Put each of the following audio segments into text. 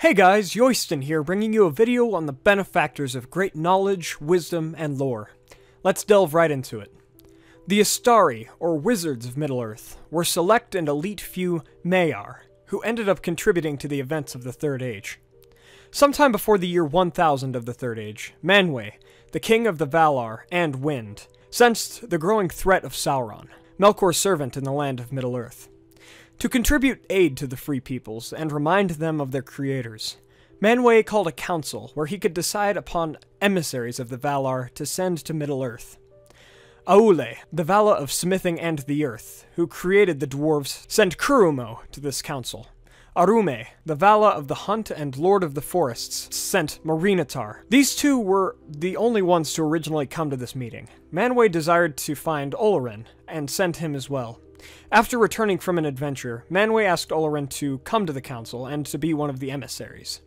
Hey guys, Yoiston here, bringing you a video on the benefactors of great knowledge, wisdom, and lore. Let's delve right into it. The Istari, or Wizards of Middle-earth, were select and elite few Maiar, who ended up contributing to the events of the Third Age. Sometime before the year 1000 of the Third Age, Manwë, the king of the Valar and Wind, sensed the growing threat of Sauron, Melkor's servant in the land of Middle-earth. To contribute aid to the Free Peoples and remind them of their creators, Manwë called a council where he could decide upon emissaries of the Valar to send to Middle-earth. Aule, the Vala of Smithing and the Earth, who created the dwarves, sent Kurumo to this council. Arume, the Vala of the Hunt and Lord of the Forests, sent Morinitar. These two were the only ones to originally come to this meeting. Manwë desired to find Olorin, and sent him as well. After returning from an adventure, Manwë asked Olorin to come to the council and to be one of the emissaries.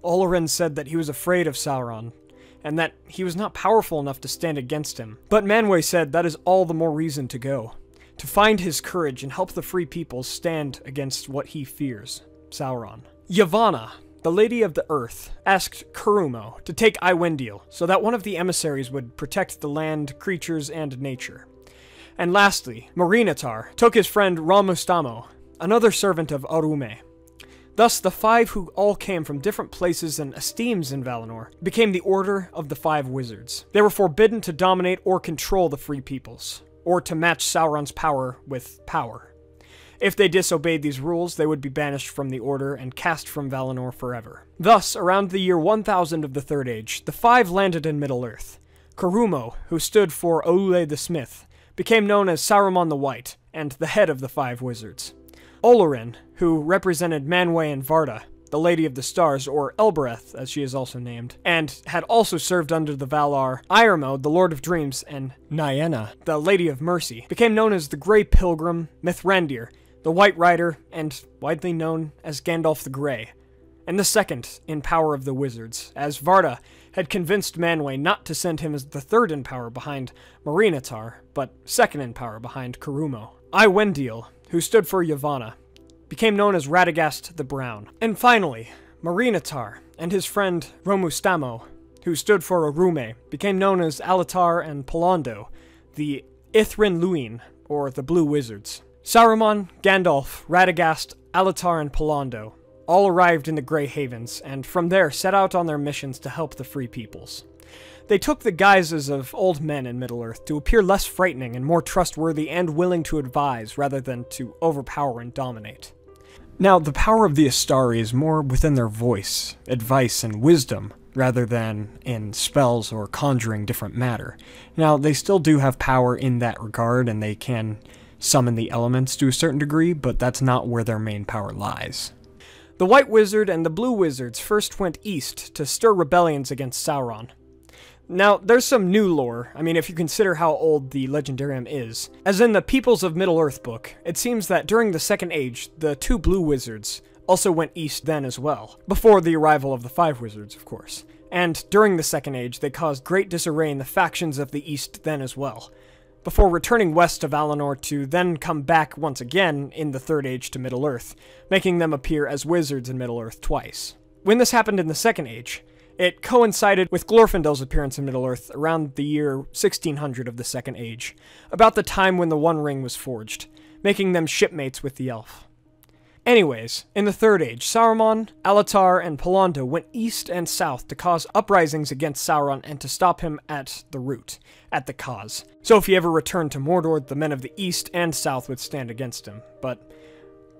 Olorin said that he was afraid of Sauron, and that he was not powerful enough to stand against him. But Manwë said that is all the more reason to go, to find his courage and help the Free Peoples stand against what he fears, Sauron. Yavanna, the Lady of the Earth, asked Kurumo to take Iwendil so that one of the emissaries would protect the land, creatures, and nature. And lastly, Morinitar took his friend Ramustamo, another servant of Arume. Thus, the five who all came from different places and esteems in Valinor became the Order of the Five Wizards. They were forbidden to dominate or control the Free Peoples, or to match Sauron's power with power. If they disobeyed these rules, they would be banished from the Order and cast from Valinor forever. Thus, around the year 1000 of the Third Age, the five landed in Middle-earth. Kurumo, who stood for Aule the Smith, became known as Saruman the White, and the head of the five wizards. Olorin, who represented Manwë and Varda, the Lady of the Stars, or Elbereth, as she is also named, and had also served under the Valar, Iarmo, the Lord of Dreams, and Nienna, the Lady of Mercy, became known as the Grey Pilgrim, Mithrandir, the White Rider, and widely known as Gandalf the Grey, and the second in power of the wizards, as Varda had convinced Manwë not to send him as the third in power behind Morinitar, but second in power behind Kurumo. Iwendil, who stood for Yavanna, became known as Radagast the Brown. And finally, Morinitar and his friend Ramustamo, who stood for Arume, became known as Alatar and Palondo, the Ithrin Luin, or the Blue Wizards. Saruman, Gandalf, Radagast, Alatar, and Palondo all arrived in the Grey Havens, and from there set out on their missions to help the Free Peoples. They took the guises of old men in Middle-earth to appear less frightening and more trustworthy and willing to advise rather than to overpower and dominate. Now, the power of the Istari is more within their voice, advice, and wisdom, rather than in spells or conjuring different matter. Now, they still do have power in that regard, and they can summon the elements to a certain degree, but that's not where their main power lies. The White Wizard and the Blue Wizards first went east to stir rebellions against Sauron. Now, there's some new lore, if you consider how old the Legendarium is. As in the Peoples of Middle-earth book, it seems that during the Second Age, the two Blue Wizards also went east then as well, before the arrival of the Five Wizards, of course. And during the Second Age, they caused great disarray in the factions of the east then as well, before returning west to Valinor to then come back once again in the Third Age to Middle-earth, making them appear as wizards in Middle-earth twice. When this happened in the Second Age, it coincided with Glorfindel's appearance in Middle-earth around the year 1600 of the Second Age, about the time when the One Ring was forged, making them shipmates with the elf. Anyways, in the Third Age, Saruman, Alatar, and Palondo went east and south to cause uprisings against Sauron and to stop him at the root, at the cause. So if he ever returned to Mordor, the men of the east and south would stand against him. But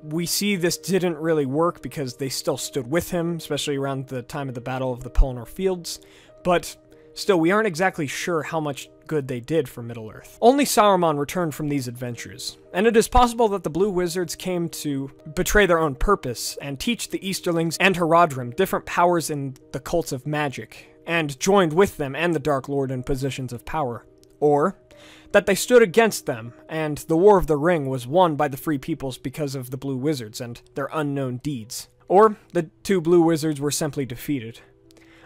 we see this didn't really work because they still stood with him, especially around the time of the Battle of the Pelennor Fields. But still, we aren't exactly sure how much good they did for Middle-earth. Only Saruman returned from these adventures, and it is possible that the Blue Wizards came to betray their own purpose and teach the Easterlings and Haradrim different powers in the cults of magic, and joined with them and the Dark Lord in positions of power. Or that they stood against them, and the War of the Ring was won by the Free Peoples because of the Blue Wizards and their unknown deeds. Or the two Blue Wizards were simply defeated.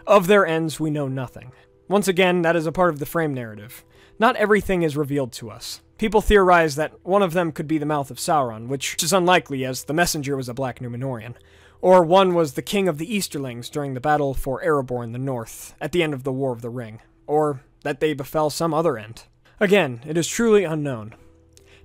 Of their ends, we know nothing. Once again, that is a part of the frame narrative. Not everything is revealed to us. People theorize that one of them could be the mouth of Sauron, which is unlikely as the messenger was a Black Númenorian, or one was the king of the Easterlings during the battle for Erebor in the north, at the end of the War of the Ring, or that they befell some other end. Again, it is truly unknown.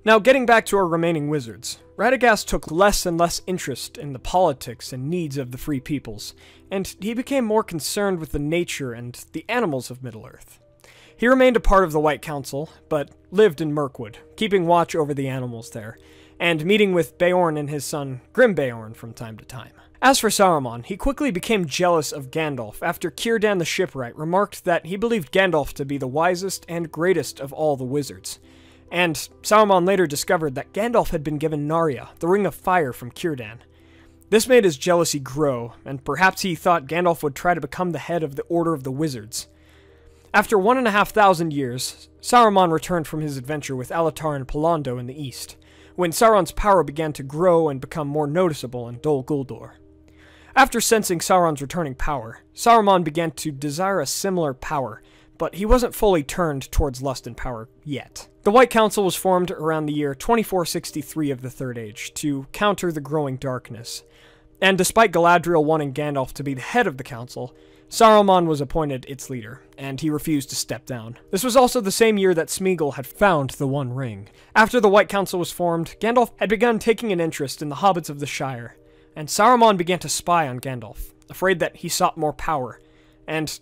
Now, getting back to our remaining wizards, Radagast took less and less interest in the politics and needs of the Free Peoples, and he became more concerned with the nature and the animals of Middle-earth. He remained a part of the White Council, but lived in Mirkwood, keeping watch over the animals there, and meeting with Beorn and his son Grim-Beorn from time to time. As for Saruman, he quickly became jealous of Gandalf after Círdan the Shipwright remarked that he believed Gandalf to be the wisest and greatest of all the wizards. And Saruman later discovered that Gandalf had been given Narya, the Ring of Fire from Círdan. This made his jealousy grow, and perhaps he thought Gandalf would try to become the head of the Order of the Wizards. After 1,500 years, Saruman returned from his adventure with Alatar and Palando in the east, when Sauron's power began to grow and become more noticeable in Dol Guldur. After sensing Sauron's returning power, Saruman began to desire a similar power, but he wasn't fully turned towards lust and power yet. The White Council was formed around the year 2463 of the Third Age to counter the growing darkness, and despite Galadriel wanting Gandalf to be the head of the council, Saruman was appointed its leader, and he refused to step down. This was also the same year that Smeagol had found the One Ring. After the White Council was formed, Gandalf had begun taking an interest in the hobbits of the Shire, and Saruman began to spy on Gandalf, afraid that he sought more power, and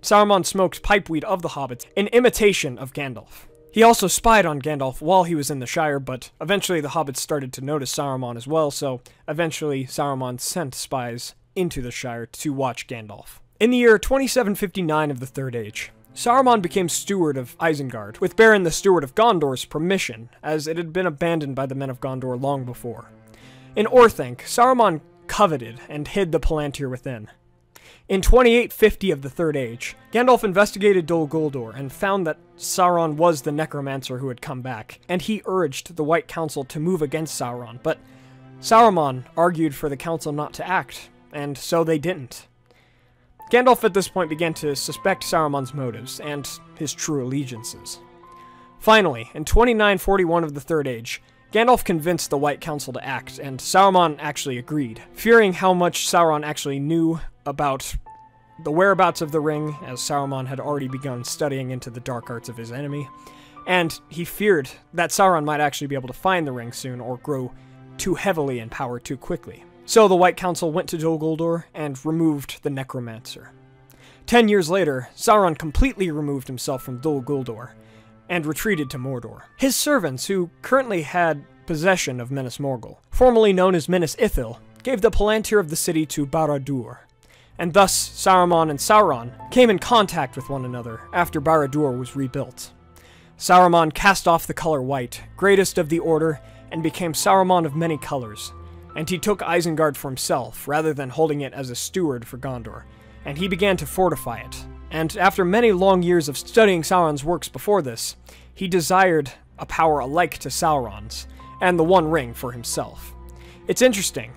Saruman smoked pipeweed of the hobbits in imitation of Gandalf. He also spied on Gandalf while he was in the Shire, but eventually the hobbits started to notice Saruman as well, so eventually Saruman sent spies into the Shire to watch Gandalf. In the year 2759 of the Third Age, Saruman became steward of Isengard, with Beren the steward of Gondor's permission, as it had been abandoned by the men of Gondor long before. In Orthanc, Saruman coveted and hid the Palantir within. In 2850 of the Third Age, Gandalf investigated Dol Guldur and found that Sauron was the necromancer who had come back, and he urged the White Council to move against Sauron, but Saruman argued for the council not to act, and so they didn't. Gandalf at this point began to suspect Saruman's motives and his true allegiances. Finally, in 2941 of the Third Age, Gandalf convinced the White Council to act, and Saruman actually agreed, fearing how much Sauron actually knew about the whereabouts of the ring, as Saruman had already begun studying into the dark arts of his enemy, and he feared that Sauron might actually be able to find the ring soon or grow too heavily in power too quickly. So the White Council went to Dol Guldur and removed the necromancer. 10 years later, Sauron completely removed himself from Dol Guldur and retreated to Mordor. His servants, who currently had possession of Minas Morgul, formerly known as Minas Ithil, gave the Palantir of the city to Barad-dûr, and thus Saruman and Sauron came in contact with one another after Barad-dûr was rebuilt. Saruman cast off the color white, greatest of the Order, and became Saruman of many colors, and he took Isengard for himself, rather than holding it as a steward for Gondor, and he began to fortify it. And after many long years of studying Sauron's works before this, he desired a power alike to Sauron's, and the One Ring for himself. It's interesting.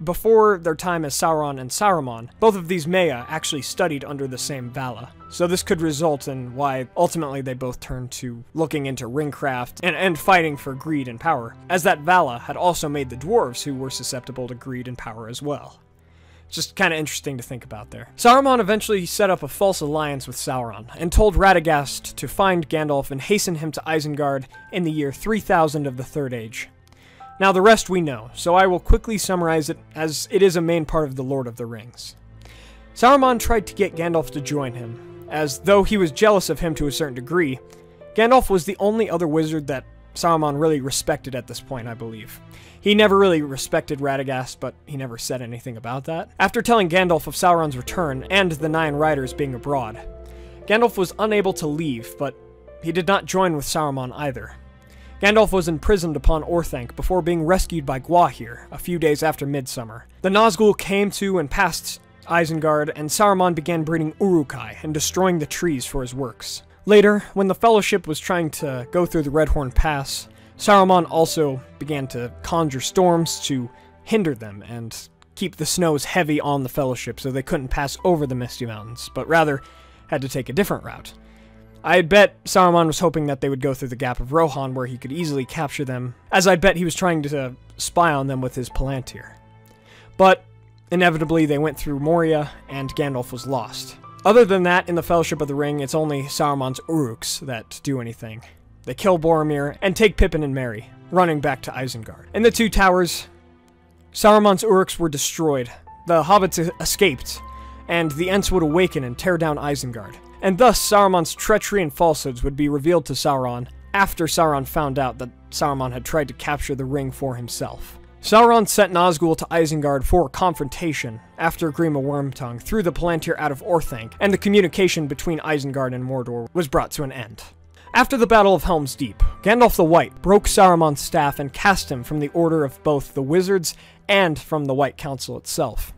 Before their time as Sauron and Saruman, both of these Maya actually studied under the same Vala, so this could result in why ultimately they both turned to looking into ringcraft and fighting for greed and power, as that Vala had also made the dwarves who were susceptible to greed and power as well. Just kind of interesting to think about there. Saruman eventually set up a false alliance with Sauron, and told Radagast to find Gandalf and hasten him to Isengard in the year 3000 of the Third Age. Now the rest we know, so I will quickly summarize it, as it is a main part of the Lord of the Rings. Saruman tried to get Gandalf to join him, as though he was jealous of him to a certain degree, Gandalf was the only other wizard that Saruman really respected at this point, I believe. He never really respected Radagast, but he never said anything about that. After telling Gandalf of Sauron's return and the Nine Riders being abroad, Gandalf was unable to leave, but he did not join with Saruman either. Gandalf was imprisoned upon Orthanc before being rescued by Gwaihir a few days after Midsummer. The Nazgul came to and passed Isengard, and Saruman began breeding Uruk-hai and destroying the trees for his works. Later, when the Fellowship was trying to go through the Redhorn Pass, Saruman also began to conjure storms to hinder them and keep the snows heavy on the Fellowship so they couldn't pass over the Misty Mountains, but rather had to take a different route. I bet Saruman was hoping that they would go through the Gap of Rohan where he could easily capture them, as I bet he was trying to spy on them with his Palantir. But inevitably they went through Moria, and Gandalf was lost. Other than that, in the Fellowship of the Ring, it's only Saruman's Uruks that do anything. They kill Boromir and take Pippin and Merry, running back to Isengard. In the Two Towers, Saruman's Uruks were destroyed, the hobbits escaped, and the Ents would awaken and tear down Isengard. And thus, Saruman's treachery and falsehoods would be revealed to Sauron after Sauron found out that Saruman had tried to capture the ring for himself. Sauron sent Nazgul to Isengard for a confrontation after Grima Wormtongue threw the Palantir out of Orthanc, and the communication between Isengard and Mordor was brought to an end. After the Battle of Helm's Deep, Gandalf the White broke Saruman's staff and cast him from the order of both the wizards and from the White Council itself.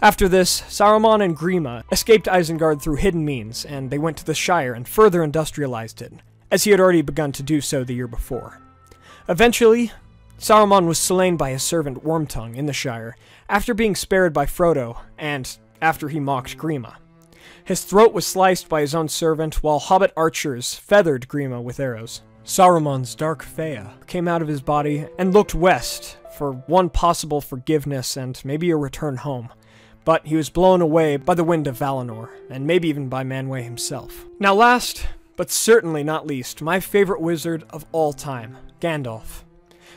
After this, Saruman and Grima escaped Isengard through hidden means, and they went to the Shire and further industrialized it, as he had already begun to do so the year before. Eventually, Saruman was slain by his servant Wormtongue in the Shire, after being spared by Frodo, and after he mocked Grima. His throat was sliced by his own servant, while hobbit archers feathered Grima with arrows. Saruman's dark Fea came out of his body and looked west for one possible forgiveness and maybe a return home. But he was blown away by the wind of Valinor, and maybe even by Manwë himself. Now last, but certainly not least, my favorite wizard of all time, Gandalf.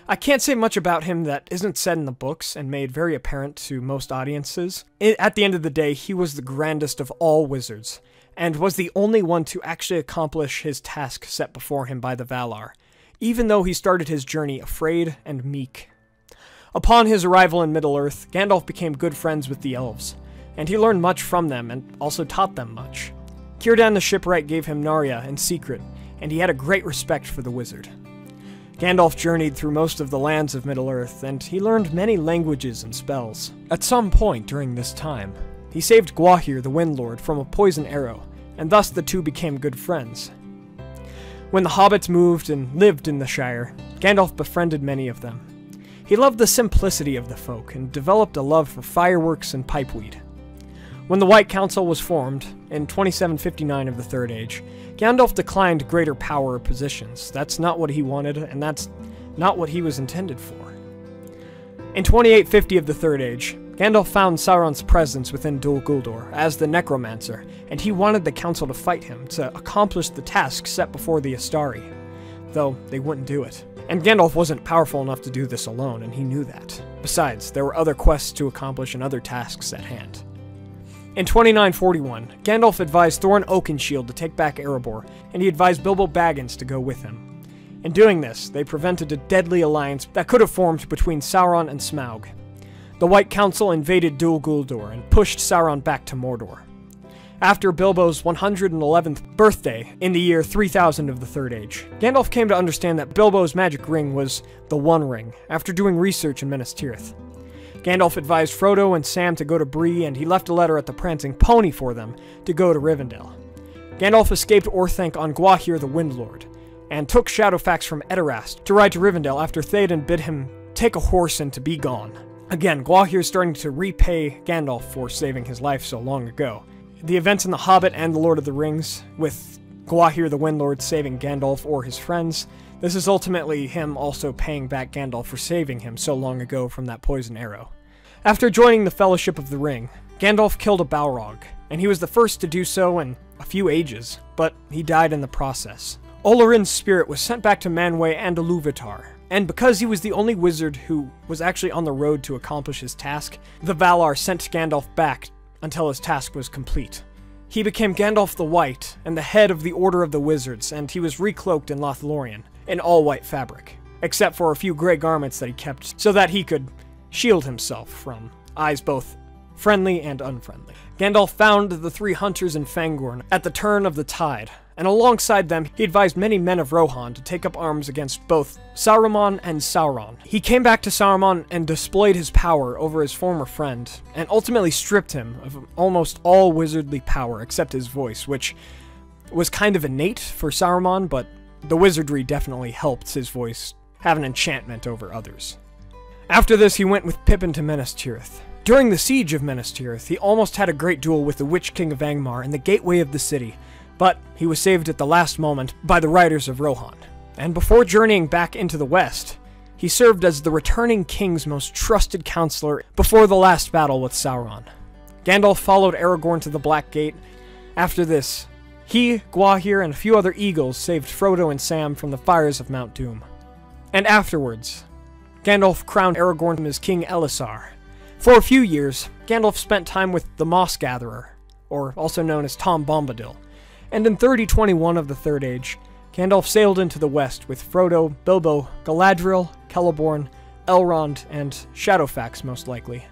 I can't say much about him that isn't said in the books and made very apparent to most audiences. At the end of the day, he was the grandest of all wizards, and was the only one to actually accomplish his task set before him by the Valar, even though he started his journey afraid and meek. Upon his arrival in Middle-earth, Gandalf became good friends with the elves, and he learned much from them and also taught them much. Círdan the Shipwright gave him Narya in secret, and he had a great respect for the wizard. Gandalf journeyed through most of the lands of Middle-earth, and he learned many languages and spells. At some point during this time, he saved Gwaihir the Windlord from a poison arrow, and thus the two became good friends. When the hobbits moved and lived in the Shire, Gandalf befriended many of them. He loved the simplicity of the folk, and developed a love for fireworks and pipeweed. When the White Council was formed, in 2759 of the Third Age, Gandalf declined greater power or positions. That's not what he wanted, and that's not what he was intended for. In 2850 of the Third Age, Gandalf found Sauron's presence within Dol Guldur as the Necromancer, and he wanted the Council to fight him to accomplish the task set before the Istari, though they wouldn't do it. And Gandalf wasn't powerful enough to do this alone, and he knew that. Besides, there were other quests to accomplish and other tasks at hand. In 2941, Gandalf advised Thorin Oakenshield to take back Erebor, and he advised Bilbo Baggins to go with him. In doing this, they prevented a deadly alliance that could have formed between Sauron and Smaug. The White Council invaded Dol Guldur and pushed Sauron back to Mordor. After Bilbo's 111th birthday, in the year 3000 of the Third Age, Gandalf came to understand that Bilbo's magic ring was the One Ring, after doing research in Minas Tirith. Gandalf advised Frodo and Sam to go to Bree, and he left a letter at the Prancing Pony for them to go to Rivendell. Gandalf escaped Orthanc on Gwaihir the Windlord, and took Shadowfax from Edorast to ride to Rivendell after Theoden bid him take a horse and to be gone. Again, Gwaihir is starting to repay Gandalf for saving his life so long ago. The events in The Hobbit and The Lord of the Rings, with Gwaihir the Windlord saving Gandalf or his friends, this is ultimately him also paying back Gandalf for saving him so long ago from that poison arrow. After joining the Fellowship of the Ring, Gandalf killed a Balrog, and he was the first to do so in a few ages, but he died in the process. Olorin's spirit was sent back to Manwë and Iluvatar, and because he was the only wizard who was actually on the road to accomplish his task, the Valar sent Gandalf back until his task was complete. He became Gandalf the White, and the head of the Order of the Wizards, and he was recloaked in Lothlorien, in all-white fabric, except for a few gray garments that he kept so that he could shield himself from eyes both friendly and unfriendly. Gandalf found the three hunters in Fangorn at the turn of the tide, and alongside them, he advised many men of Rohan to take up arms against both Saruman and Sauron. He came back to Saruman and displayed his power over his former friend, and ultimately stripped him of almost all wizardly power except his voice, which was kind of innate for Saruman, but the wizardry definitely helped his voice have an enchantment over others. After this, he went with Pippin to Minas Tirith. During the siege of Minas Tirith, he almost had a great duel with the Witch King of Angmar in the gateway of the city, but he was saved at the last moment by the riders of Rohan. And before journeying back into the west, he served as the returning king's most trusted counselor before the last battle with Sauron. Gandalf followed Aragorn to the Black Gate. After this, he, Gwaihir, and a few other eagles saved Frodo and Sam from the fires of Mount Doom. And afterwards, Gandalf crowned Aragorn as King Elisar. For a few years, Gandalf spent time with the Moss Gatherer, or also known as Tom Bombadil, and in 3021 of the Third Age, Gandalf sailed into the west with Frodo, Bilbo, Galadriel, Celeborn, Elrond, and Shadowfax most likely.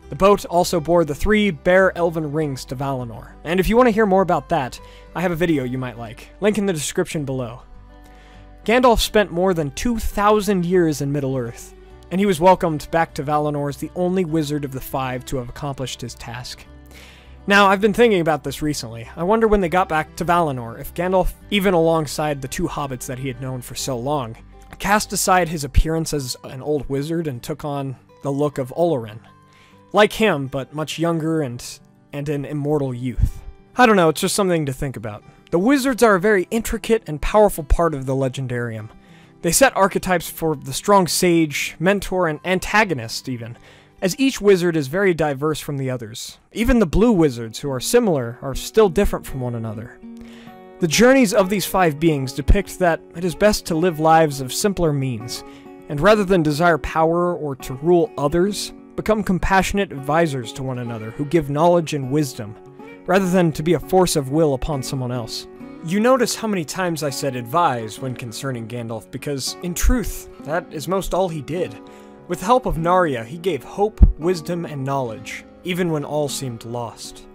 The boat also bore the 3 bare Elven Rings to Valinor, and if you want to hear more about that, I have a video you might like. Link in the description below. Gandalf spent more than 2,000 years in Middle-earth, and he was welcomed back to Valinor as the only wizard of the 5 to have accomplished his task. Now, I've been thinking about this recently. I wonder when they got back to Valinor if Gandalf, even alongside the 2 hobbits that he had known for so long, cast aside his appearance as an old wizard and took on the look of Olorin. Like him, but much younger and in immortal youth. I don't know, it's just something to think about. The wizards are a very intricate and powerful part of the Legendarium. They set archetypes for the strong sage, mentor, and antagonist even, as each wizard is very diverse from the others. Even the blue wizards, who are similar, are still different from one another. The journeys of these 5 beings depict that it is best to live lives of simpler means, and rather than desire power or to rule others, become compassionate advisors to one another who give knowledge and wisdom, rather than to be a force of will upon someone else. You notice how many times I said advise when concerning Gandalf, because, in truth, that is most all he did. With the help of Narya, he gave hope, wisdom, and knowledge, even when all seemed lost.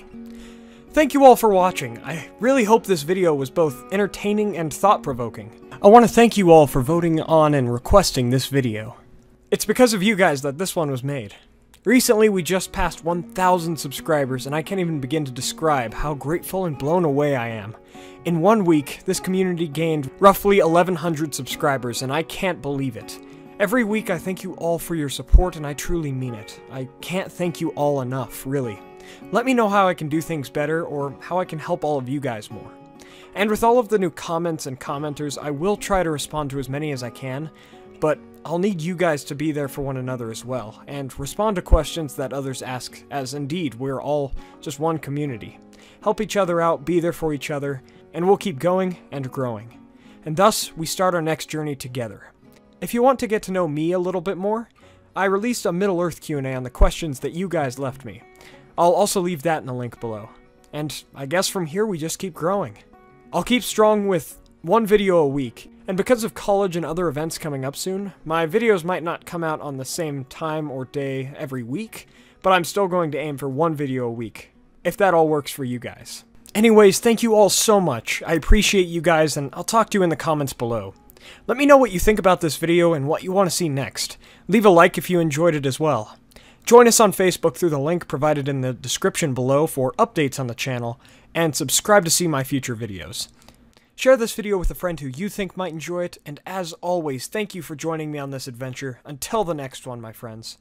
Thank you all for watching. I really hope this video was both entertaining and thought-provoking. I want to thank you all for voting on and requesting this video. It's because of you guys that this one was made. Recently, we just passed 1,000 subscribers, and I can't even begin to describe how grateful and blown away I am. In 1 week, this community gained roughly 1,100 subscribers, and I can't believe it. Every week, I thank you all for your support, and I truly mean it. I can't thank you all enough, really. Let me know how I can do things better, or how I can help all of you guys more. And with all of the new comments and commenters, I will try to respond to as many as I can, but I'll need you guys to be there for one another as well, and respond to questions that others ask, as indeed, we're all just one community. Help each other out, be there for each other, and we'll keep going and growing. And thus, we start our next journey together. If you want to get to know me a little bit more, I released a Middle-earth Q&A on the questions that you guys left me. I'll also leave that in the link below. And I guess from here we just keep growing. I'll keep strong with 1 video a week, and because of college and other events coming up soon, my videos might not come out on the same time or day every week, but I'm still going to aim for 1 video a week, if that all works for you guys. Anyways, thank you all so much. I appreciate you guys, and I'll talk to you in the comments below. Let me know what you think about this video and what you want to see next. Leave a like if you enjoyed it as well. Join us on Facebook through the link provided in the description below for updates on the channel, and subscribe to see my future videos. Share this video with a friend who you think might enjoy it, and as always, thank you for joining me on this adventure. Until the next one, my friends.